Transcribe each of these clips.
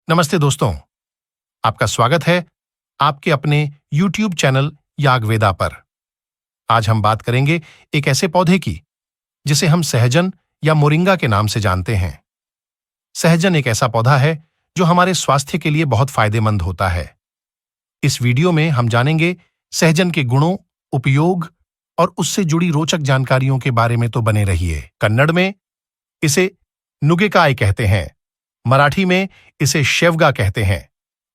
नमस्ते दोस्तों, आपका स्वागत है आपके अपने YouTube चैनल याग्वेदा पर। आज हम बात करेंगे एक ऐसे पौधे की जिसे हम सहजन या मोरिंगा के नाम से जानते हैं। सहजन एक ऐसा पौधा है जो हमारे स्वास्थ्य के लिए बहुत फायदेमंद होता है। इस वीडियो में हम जानेंगे सहजन के गुणों, उपयोग और उससे जुड़ी रोचक जानकारियों के बारे में। तो बने रहिए। कन्नड़ में इसे नुगेकाय कहते हैं, मराठी में इसे शेवगा कहते हैं,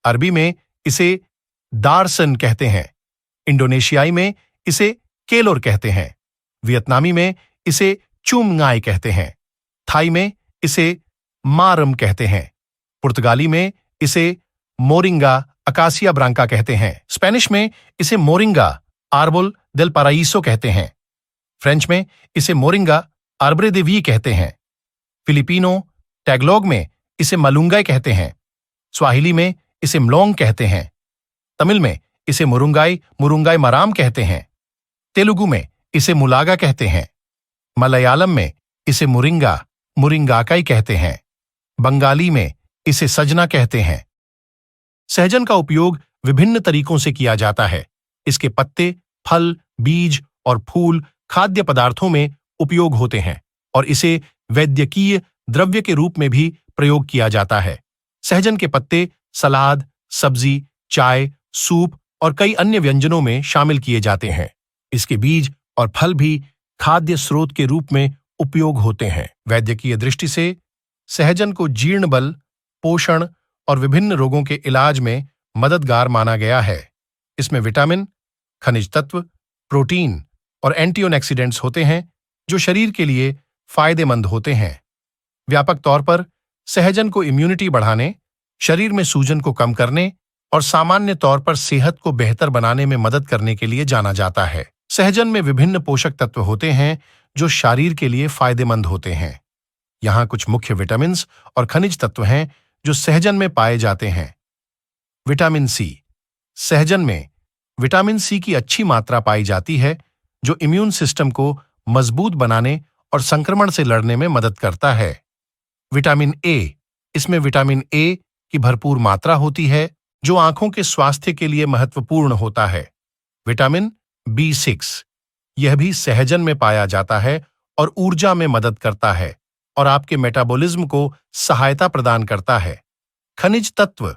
अरबी में इसे दारसन कहते हैं, इंडोनेशियाई में इसे केलोर कहते हैं, वियतनामी में इसे चुमंगाई कहते हैं, थाई में इसे मारम कहते हैं, पुर्तगाली में इसे मोरिंगा अकासिया ब्रांका कहते हैं, स्पेनिश में इसे मोरिंगा आर्बोल देल पाराइसो कहते हैं, फ्रेंच में इसे मोरिंगा आर्ब्रे दे वी कहते हैं, फिलिपिनो टैगलोग में इसे मलुंगाई कहते हैं, स्वाहिली में इसे मलोंग कहते हैं, तमिल में इसे मुरुंगाई मराम कहते हैं, तेलुगु में इसे मुलागा कहते हैं, मलयालम में इसे मुरिंगाकाई कहते हैं, बंगाली में इसे सजना कहते हैं। सहजन का उपयोग विभिन्न तरीकों से किया जाता है। इसके पत्ते, फल, बीज और फूल खाद्य पदार्थों में उपयोग होते हैं और इसे वैद्यकीय द्रव्य के रूप में भी प्रयोग किया जाता है। सहजन के पत्ते सलाद, सब्जी, चाय, सूप और कई अन्य व्यंजनों में शामिल किए जाते हैं। इसके बीज और फल भी खाद्य स्रोत के रूप में उपयोग होते हैं। वैद्यकीय दृष्टि से सहजन को जीर्ण बल, पोषण और विभिन्न रोगों के इलाज में मददगार माना गया है। इसमें विटामिन, खनिज तत्व, प्रोटीन और एंटीऑक्सीडेंट्स होते हैं जो शरीर के लिए फायदेमंद होते हैं। व्यापक तौर पर सहजन को इम्यूनिटी बढ़ाने, शरीर में सूजन को कम करने और सामान्य तौर पर सेहत को बेहतर बनाने में मदद करने के लिए जाना जाता है। सहजन में विभिन्न पोषक तत्व होते हैं जो शरीर के लिए फायदेमंद होते हैं। यहाँ कुछ मुख्य विटामिन और खनिज तत्व हैं जो सहजन में पाए जाते हैं। Vitamin C. सहजन में विटामिन सी की अच्छी मात्रा पाई जाती है जो इम्यून सिस्टम को मजबूत बनाने और संक्रमण से लड़ने में मदद करता है। Vitamin A. इसमें विटामिन ए की भरपूर मात्रा होती है जो आंखों के स्वास्थ्य के लिए महत्वपूर्ण होता है। Vitamin B6। यह भी सहजन में पाया जाता है और ऊर्जा में मदद करता है और आपके मेटाबॉलिज्म को सहायता प्रदान करता है। खनिज तत्व।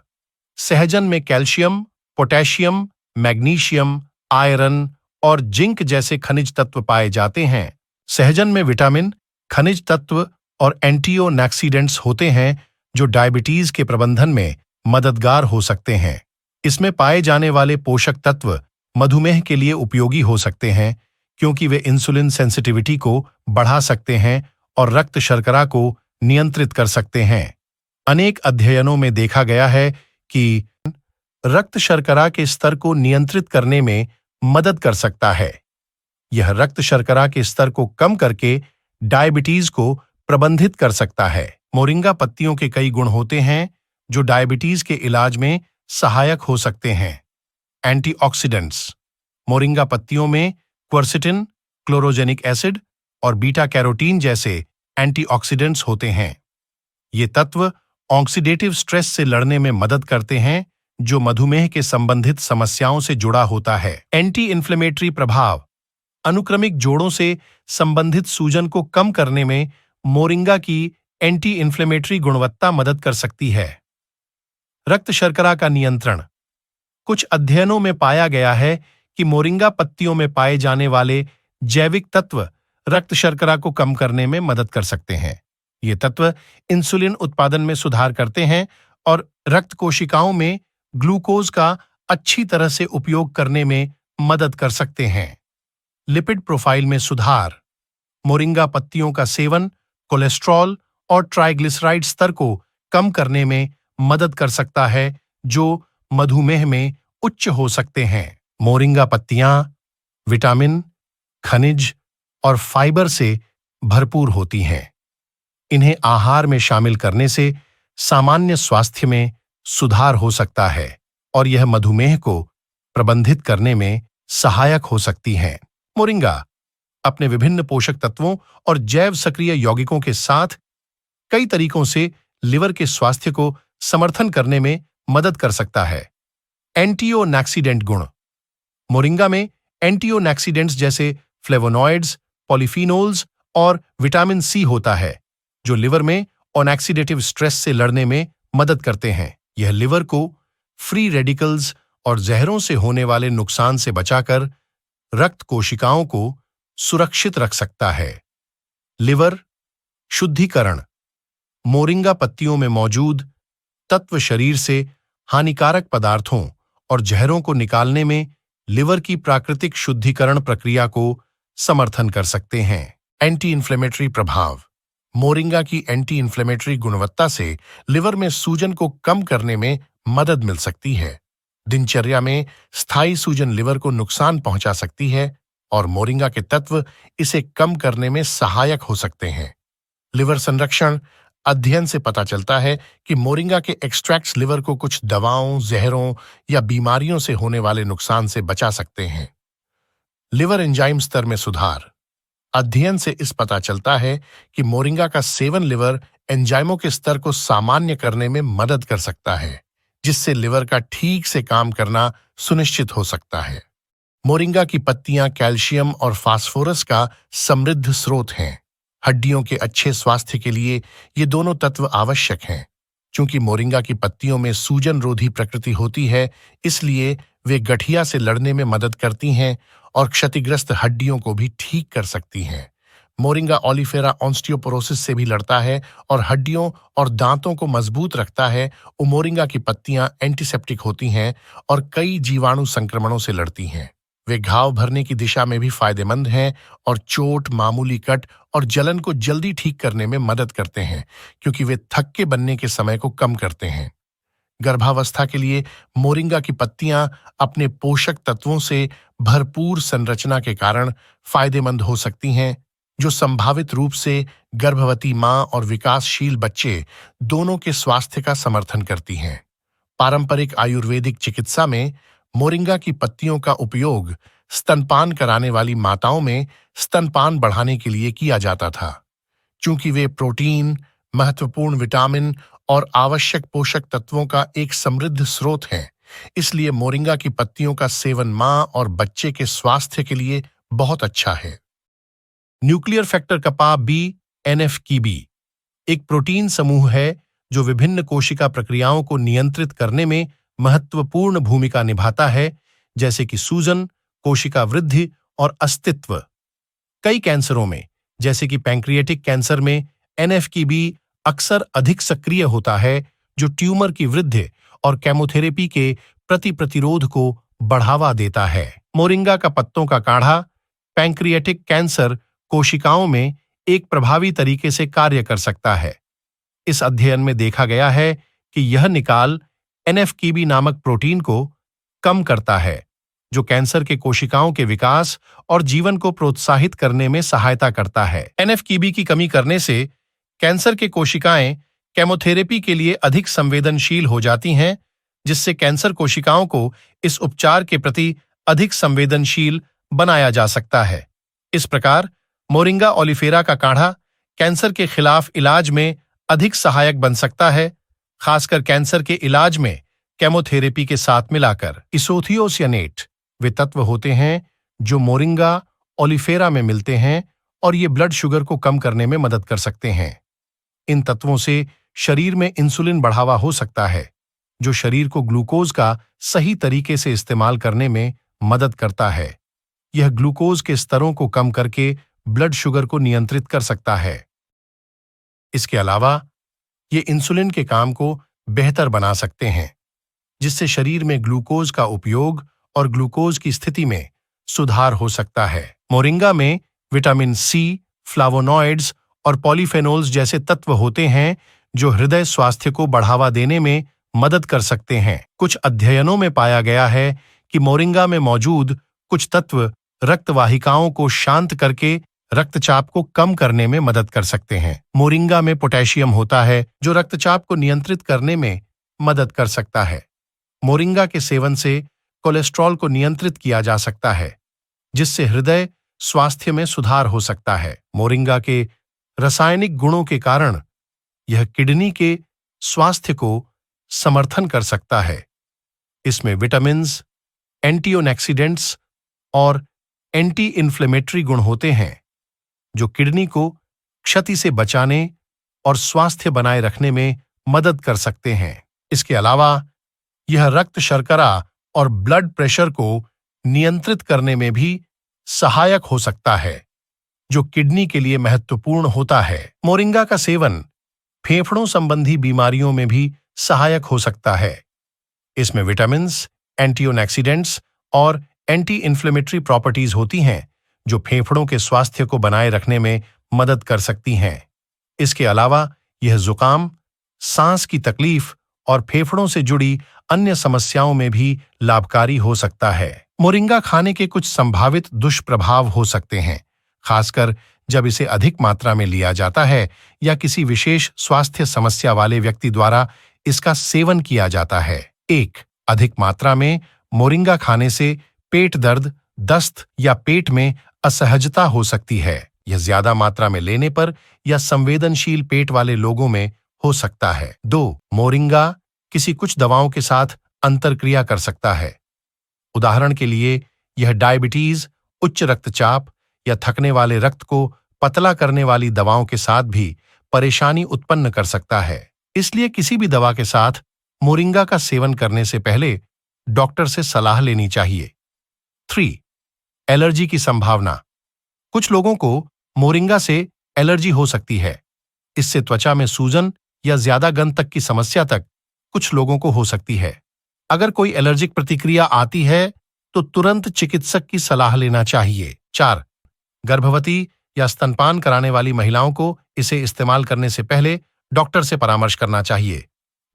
सहजन में कैल्शियम, पोटेशियम, मैग्नीशियम, आयरन और जिंक जैसे खनिज तत्व पाए जाते हैं। सहजन में विटामिन, खनिज तत्व और एंटीऑक्सीडेंट्स होते हैं जो डायबिटीज के प्रबंधन में मददगार हो सकते हैं। इसमें पाए जाने वाले पोषक तत्व मधुमेह के लिए उपयोगी हो सकते हैं क्योंकि वे इंसुलिन सेंसिटिविटी को बढ़ा सकते हैं और रक्त शर्करा को नियंत्रित कर सकते हैं। अनेक अध्ययनों में देखा गया है कि रक्त शर्करा के स्तर को नियंत्रित करने में मदद कर सकता है। यह रक्त शर्करा के स्तर को कम करके डायबिटीज को प्रबंधित कर सकता है। मोरिंगा पत्तियों के कई गुण होते हैं जो डायबिटीज के इलाज में सहायक हो सकते हैं। एंटीऑक्सीडेंट्स। मोरिंगा पत्तियों में क्वर्सिटिन, क्लोरोजेनिक एसिड और बीटा कैरोटीन जैसे एंटीऑक्सीडेंट्स होते हैं। ये तत्व ऑक्सीडेटिव स्ट्रेस से लड़ने में मदद करते हैं जो मधुमेह के संबंधित समस्याओं से जुड़ा होता है। एंटी इन्फ्लेमेटरी प्रभाव। अनुक्रमिक जोड़ों से संबंधित सूजन को कम करने में मोरिंगा की एंटी इन्फ्लेमेटरी गुणवत्ता मदद कर सकती है। रक्त शर्करा का नियंत्रण। कुछ अध्ययनों में पाया गया है कि मोरिंगा पत्तियों में पाए जाने वाले जैविक तत्व रक्त शर्करा को कम करने में मदद कर सकते हैं। ये तत्व इंसुलिन उत्पादन में सुधार करते हैं और रक्त कोशिकाओं में ग्लूकोज का अच्छी तरह से उपयोग करने में मदद कर सकते हैं। लिपिड प्रोफाइल में सुधार। मोरिंगा पत्तियों का सेवन कोलेस्ट्रॉल और ट्राइग्लिसराइड स्तर को कम करने में मदद कर सकता है जो मधुमेह में उच्च हो सकते हैं। मोरिंगा पत्तियां विटामिन, खनिज और फाइबर से भरपूर होती हैं। इन्हें आहार में शामिल करने से सामान्य स्वास्थ्य में सुधार हो सकता है और यह मधुमेह को प्रबंधित करने में सहायक हो सकती हैं। मोरिंगा अपने विभिन्न पोषक तत्वों और जैव सक्रिय यौगिकों के साथ कई तरीकों से लिवर के स्वास्थ्य को समर्थन करने में मदद कर सकता है। एंटीओक्सीडेंट गुण। मोरिंगा में एंटीओक्सीडेंट्स जैसे फ्लेवोनॉइड्स, पॉलीफिनोल्स और विटामिन सी होता है, जो लिवर में ऑक्सीडेटिव स्ट्रेस से लड़ने में मदद करते हैं। यह लिवर को फ्री रेडिकल्स और जहरों से होने वाले नुकसान से बचाकर रक्त कोशिकाओं को सुरक्षित रख सकता है। लिवर शुद्धिकरण। मोरिंगा पत्तियों में मौजूद तत्व शरीर से हानिकारक पदार्थों और जहरों को निकालने में लिवर की प्राकृतिक शुद्धिकरण प्रक्रिया को समर्थन कर सकते हैं। एंटी इन्फ्लेमेटरी प्रभाव। मोरिंगा की एंटी इन्फ्लेमेटरी गुणवत्ता से लिवर में सूजन को कम करने में मदद मिल सकती है। दिनचर्या में स्थायी सूजन लिवर को नुकसान पहुंचा सकती है और मोरिंगा के तत्व इसे कम करने में सहायक हो सकते हैं। लिवर संरक्षण। अध्ययन से पता चलता है कि मोरिंगा के एक्सट्रैक्ट्स लिवर को कुछ दवाओं, जहरों या बीमारियों से होने वाले नुकसान से बचा सकते हैं। लिवर एंजाइम स्तर में सुधार। अध्ययन से इस पता चलता है कि मोरिंगा का सेवन लिवर एंजाइमों के स्तर को सामान्य करने में मदद कर सकता है, जिससे लिवर का ठीक से काम करना सुनिश्चित हो सकता है। मोरिंगा की पत्तियां कैल्शियम और फास्फोरस का समृद्ध स्रोत हैं। हड्डियों के अच्छे स्वास्थ्य के लिए ये दोनों तत्व आवश्यक हैं। चूंकि मोरिंगा की पत्तियों में सूजन रोधी प्रकृति होती है, इसलिए वे गठिया से लड़ने में मदद करती हैं और क्षतिग्रस्त हड्डियों को भी ठीक कर सकती हैं। मोरिंगा ओलिफेरा ऑस्टियोपोरोसिस से भी लड़ता है और हड्डियों और दांतों को मजबूत रखता है। मोरिंगा की पत्तियां एंटीसेप्टिक होती हैं और कई जीवाणु संक्रमणों से लड़ती हैं। वे घाव भरने की दिशा में भी फायदेमंद हैं और चोट, मामूली कट और जलन को जल्दी ठीक करने में मदद करते हैं, क्योंकि वे थक्के बनने के समय को कम करते हैं। गर्भावस्था के लिए मोरिंगा की पत्तियां अपने पोषक तत्वों से भरपूर संरचना के कारण फायदेमंद हो सकती हैं, जो संभावित रूप से गर्भवती मां और विकासशील बच्चे दोनों के स्वास्थ्य का समर्थन करती हैं। पारंपरिक आयुर्वेदिक चिकित्सा में मोरिंगा की पत्तियों का उपयोग स्तनपान कराने वाली माताओं में स्तनपान बढ़ाने के लिए किया जाता था। चूंकि वे प्रोटीन, महत्वपूर्ण विटामिन और आवश्यक पोषक तत्वों का एक समृद्ध स्रोत हैं, इसलिए मोरिंगा की पत्तियों का सेवन मां और बच्चे के स्वास्थ्य के लिए बहुत अच्छा है। न्यूक्लियर फैक्टर कपा बी NF-κB एक प्रोटीन समूह है जो विभिन्न कोशिका प्रक्रियाओं को नियंत्रित करने में महत्वपूर्ण भूमिका निभाता है, जैसे कि सूजन, कोशिका वृद्धि और अस्तित्व। कई कैंसरों में, जैसे कि पैंक्रियाटिक कैंसर में, NF-κB अक्सर अधिक सक्रिय होता है, जो ट्यूमर की वृद्धि और केमोथेरेपी के प्रति प्रतिरोध को बढ़ावा देता है। मोरिंगा का पत्तों का काढ़ा पैंक्रियाटिक कैंसर कोशिकाओं में एक प्रभावी तरीके से कार्य कर सकता है। इस अध्ययन में देखा गया है कि यह निकाल NF-κB नामक प्रोटीन को कम करता है, जो कैंसर के कोशिकाओं के विकास और जीवन को प्रोत्साहित करने में सहायता करता है। NF-κB की कमी करने से कैंसर के कोशिकाएं केमोथेरेपी के लिए अधिक संवेदनशील हो जाती हैं, जिससे कैंसर कोशिकाओं को इस उपचार के प्रति अधिक संवेदनशील बनाया जा सकता है। इस प्रकार मोरिंगा ओलिफेरा का काढ़ा कैंसर के खिलाफ इलाज में अधिक सहायक बन सकता है, खासकर कैंसर के इलाज में केमोथेरेपी के साथ मिलाकर। इसोथियोसानेट वे तत्व होते हैं जो मोरिंगा ओलिफेरा में मिलते हैं और ये ब्लड शुगर को कम करने में मदद कर सकते हैं। इन तत्वों से शरीर में इंसुलिन बढ़ावा हो सकता है, जो शरीर को ग्लूकोज का सही तरीके से इस्तेमाल करने में मदद करता है। यह ग्लूकोज के स्तरों को कम करके ब्लड शुगर को नियंत्रित कर सकता है। इसके अलावा ये इंसुलिन के काम को बेहतर बना सकते हैं, जिससे शरीर में ग्लूकोज का उपयोग और ग्लूकोज की स्थिति में सुधार हो सकता है। मोरिंगा में विटामिन सी, फ्लावोनॉइड्स और पॉलीफेनोल्स जैसे तत्व होते हैं जो हृदय स्वास्थ्य को बढ़ावा देने में मदद कर सकते हैं। कुछ अध्ययनों में पाया गया है कि मोरिंगा में मौजूद कुछ तत्व रक्तवाहिकाओं को शांत करके रक्तचाप को कम करने में मदद कर सकते हैं। मोरिंगा में पोटेशियम होता है जो रक्तचाप को नियंत्रित करने में मदद कर सकता है। मोरिंगा के सेवन से कोलेस्ट्रॉल को नियंत्रित किया जा सकता है, जिससे हृदय स्वास्थ्य में सुधार हो सकता है। मोरिंगा के रासायनिक गुणों के कारण यह किडनी के स्वास्थ्य को समर्थन कर सकता है। इसमें विटामिन्स, एंटीऑक्सीडेंट्स और एंटी इन्फ्लेमेटरी गुण होते हैं जो किडनी को क्षति से बचाने और स्वास्थ्य बनाए रखने में मदद कर सकते हैं। इसके अलावा यह रक्त शर्करा और ब्लड प्रेशर को नियंत्रित करने में भी सहायक हो सकता है, जो किडनी के लिए महत्वपूर्ण होता है। मोरिंगा का सेवन फेफड़ों संबंधी बीमारियों में भी सहायक हो सकता है। इसमें विटामिन्स, एंटीऑक्सीडेंट्स और एंटी इन्फ्लेमेटरी प्रॉपर्टीज होती हैं जो फेफड़ों के स्वास्थ्य को बनाए रखने में मदद कर सकती हैं। इसके अलावा यह जुकाम, सांस की तकलीफ और फेफड़ों से जुड़ी अन्य समस्याओं में भी लाभकारी हो सकता है। मोरिंगा खाने के कुछ संभावित दुष्प्रभाव हो सकते हैं, खासकर जब इसे अधिक मात्रा में लिया जाता है या किसी विशेष स्वास्थ्य समस्या वाले व्यक्ति द्वारा इसका सेवन किया जाता है। 1. अधिक मात्रा में मोरिंगा खाने से पेट दर्द, दस्त या पेट में असहजता हो सकती है। यह ज्यादा मात्रा में लेने पर या संवेदनशील पेट वाले लोगों में हो सकता है। 2. मोरिंगा किसी कुछ दवाओं के साथ अंतरक्रिया कर सकता है। उदाहरण के लिए यह डायबिटीज, उच्च रक्तचाप या थकने वाले रक्त को पतला करने वाली दवाओं के साथ भी परेशानी उत्पन्न कर सकता है। इसलिए किसी भी दवा के साथ मोरिंगा का सेवन करने से पहले डॉक्टर से सलाह लेनी चाहिए। 3. एलर्जी की संभावना। कुछ लोगों को मोरिंगा से एलर्जी हो सकती है। इससे त्वचा में सूजन या ज्यादा गंध तक की समस्या तक कुछ लोगों को हो सकती है। अगर कोई एलर्जिक प्रतिक्रिया आती है तो तुरंत चिकित्सक की सलाह लेना चाहिए। 4. गर्भवती या स्तनपान कराने वाली महिलाओं को इसे इस्तेमाल करने से पहले डॉक्टर से परामर्श करना चाहिए।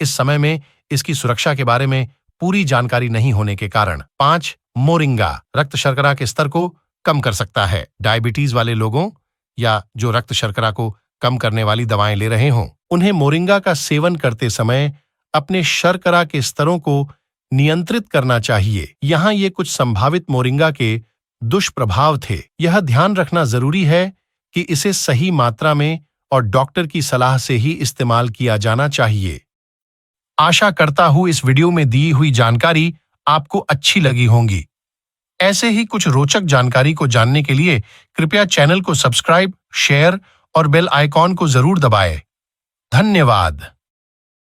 इस समय में इसकी सुरक्षा के बारे में पूरी जानकारी नहीं होने के कारण। 5. मोरिंगा रक्त शर्करा के स्तर को कम कर सकता है। डायबिटीज वाले लोगों या जो रक्त शर्करा को कम करने वाली दवाएं ले रहे हों, उन्हें मोरिंगा का सेवन करते समय अपने शर्करा के स्तरों को नियंत्रित करना चाहिए। यहाँ ये कुछ संभावित मोरिंगा के दुष्प्रभाव थे। यह ध्यान रखना जरूरी है कि इसे सही मात्रा में और डॉक्टर की सलाह से ही इस्तेमाल किया जाना चाहिए। आशा करता हूं इस वीडियो में दी हुई जानकारी आपको अच्छी लगी होंगी। ऐसे ही कुछ रोचक जानकारी को जानने के लिए कृपया चैनल को सब्सक्राइब, शेयर और बेल आइकॉन को जरूर दबाएं। धन्यवाद।